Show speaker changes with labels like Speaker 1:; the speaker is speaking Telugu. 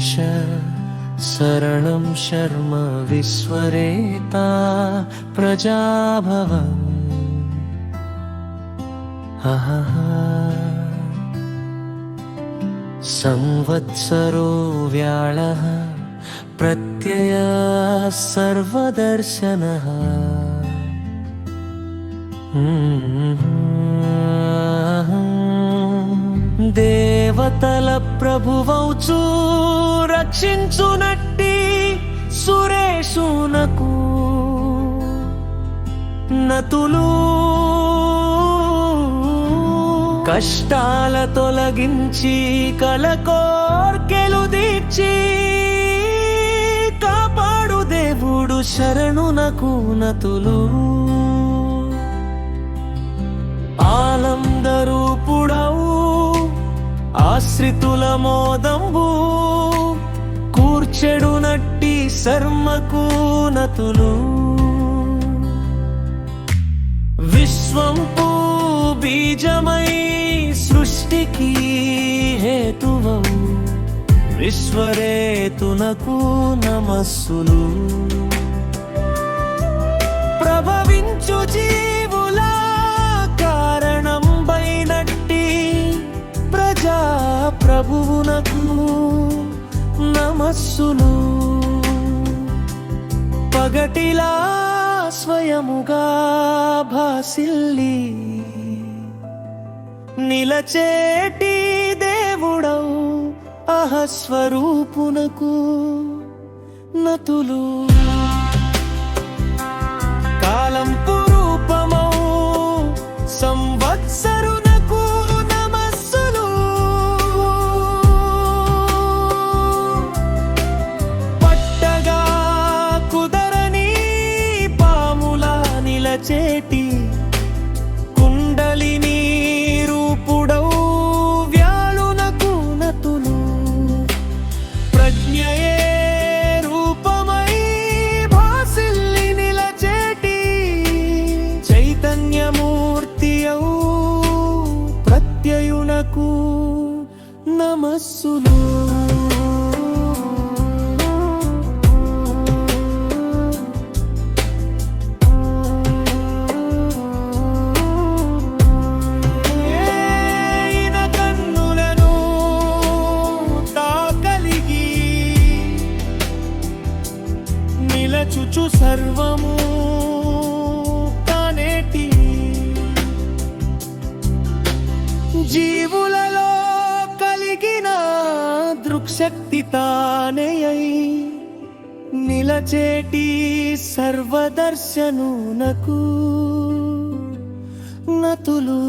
Speaker 1: च शरणं शर्म विश्वरेता प्रजाभवम् संवत्सरो व्याळः प्रत्ययः सर्वदर्शनः దేవతల ప్రభువౌచు రక్షించునట్టి సురేషునకు నతులు కష్టాల తొలగించి కలకోర్కెలు దీర్చి కాపాడు దేవుడు శరణునకు నతులు ఆనందరూపుడవు ఆశ్రితుల మోదంబు కూర్చెడునట్టి శర్మకు నతులు విశ్వంపు బీజమై సృష్టికి హేతువవు విశ్వరేతునకు నమస్సులు ప్రభవించు జీవుల కారణం బైనట్టి ప్రజా ప్రభువునకు నమస్సులు పగటిలా స్వయముగా భాసిల్లి నిలచేటి దేవుడవు అహస్వరూపునకు నతులు కాలం పురూపమౌ సంవత్సరునకు నమస్సులు పట్టగా కుదరని పాముల నిలచేటి కుండలిని రూపుడౌ వ్యాళునకు నతులు ప్రజ్ఞయే రూపమై భాసిల్లి నిలచేటి చైతన్యమూర్తియౌ ప్రత్యయునకు నమస్సులు నిలచుచు సర్వము కానేటి జీవులలో కలిగిన దృక్శక్తి తానేయై నిలచేటి సర్వదర్శనునకు నతులు